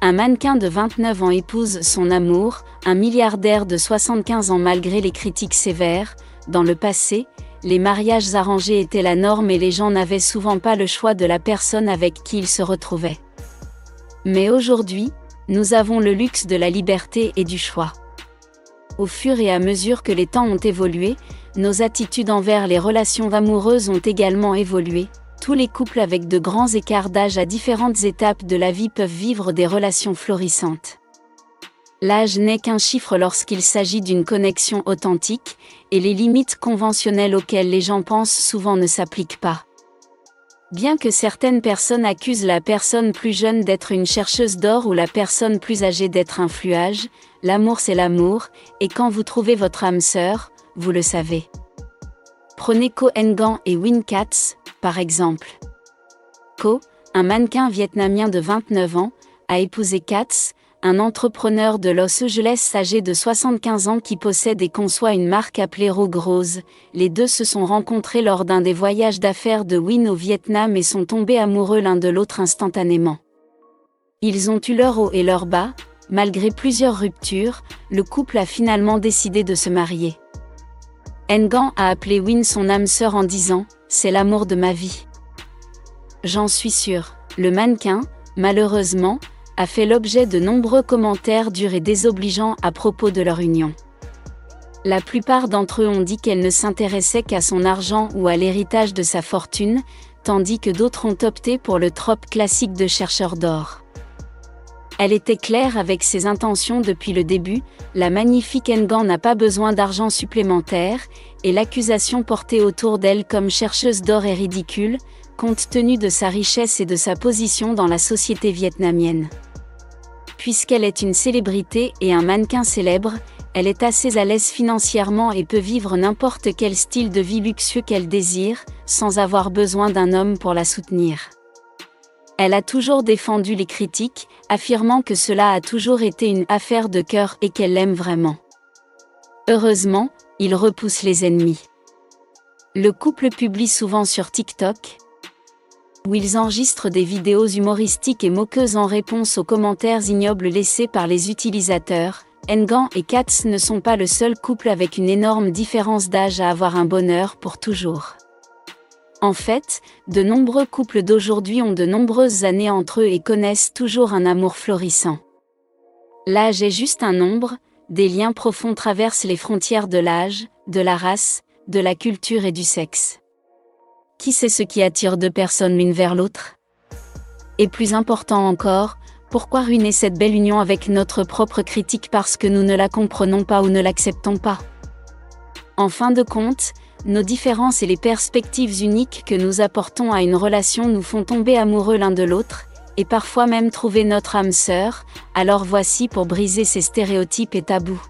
Un mannequin de 29 ans épouse son amour, un milliardaire de 75 ans malgré les critiques sévères. Dans le passé, les mariages arrangés étaient la norme et les gens n'avaient souvent pas le choix de la personne avec qui ils se retrouvaient. Mais aujourd'hui, nous avons le luxe de la liberté et du choix. Au fur et à mesure que les temps ont évolué, nos attitudes envers les relations amoureuses ont également évolué. Tous les couples avec de grands écarts d'âge à différentes étapes de la vie peuvent vivre des relations florissantes. L'âge n'est qu'un chiffre lorsqu'il s'agit d'une connexion authentique, et les limites conventionnelles auxquelles les gens pensent souvent ne s'appliquent pas. Bien que certaines personnes accusent la personne plus jeune d'être une chercheuse d'or ou la personne plus âgée d'être un fluage, l'amour c'est l'amour, et quand vous trouvez votre âme sœur, vous le savez. Prenez Ko Ngan et Win Katz, par exemple. Ko, un mannequin vietnamien de 29 ans, a épousé Katz, un entrepreneur de Los Angeles âgé de 75 ans qui possède et conçoit une marque appelée Rogue Rose. Les deux se sont rencontrés lors d'un des voyages d'affaires de Win au Vietnam et sont tombés amoureux l'un de l'autre instantanément. Ils ont eu leur haut et leur bas, malgré plusieurs ruptures, le couple a finalement décidé de se marier. Ngan a appelé Win son âme sœur en disant « C'est l'amour de ma vie ». J'en suis sûre, le mannequin, malheureusement, a fait l'objet de nombreux commentaires durs et désobligeants à propos de leur union. La plupart d'entre eux ont dit qu'elle ne s'intéressait qu'à son argent ou à l'héritage de sa fortune, tandis que d'autres ont opté pour le trope classique de chercheur d'or. Elle était claire avec ses intentions depuis le début, la magnifique Ngan n'a pas besoin d'argent supplémentaire, et l'accusation portée autour d'elle comme chercheuse d'or est ridicule, compte tenu de sa richesse et de sa position dans la société vietnamienne. Puisqu'elle est une célébrité et un mannequin célèbre, elle est assez à l'aise financièrement et peut vivre n'importe quel style de vie luxueux qu'elle désire, sans avoir besoin d'un homme pour la soutenir. Elle a toujours défendu les critiques, affirmant que cela a toujours été une affaire de cœur et qu'elle l'aime vraiment. Heureusement, il repousse les ennemis. Le couple publie souvent sur TikTok, où ils enregistrent des vidéos humoristiques et moqueuses en réponse aux commentaires ignobles laissés par les utilisateurs. Ngan et Katz ne sont pas le seul couple avec une énorme différence d'âge à avoir un bonheur pour toujours. En fait, de nombreux couples d'aujourd'hui ont de nombreuses années entre eux et connaissent toujours un amour florissant. L'âge est juste un nombre, des liens profonds traversent les frontières de l'âge, de la race, de la culture et du sexe. Qui sait ce qui attire deux personnes l'une vers l'autre? Et plus important encore, pourquoi ruiner cette belle union avec notre propre critique parce que nous ne la comprenons pas ou ne l'acceptons pas? En fin de compte, nos différences et les perspectives uniques que nous apportons à une relation nous font tomber amoureux l'un de l'autre, et parfois même trouver notre âme sœur, alors voici pour briser ces stéréotypes et tabous.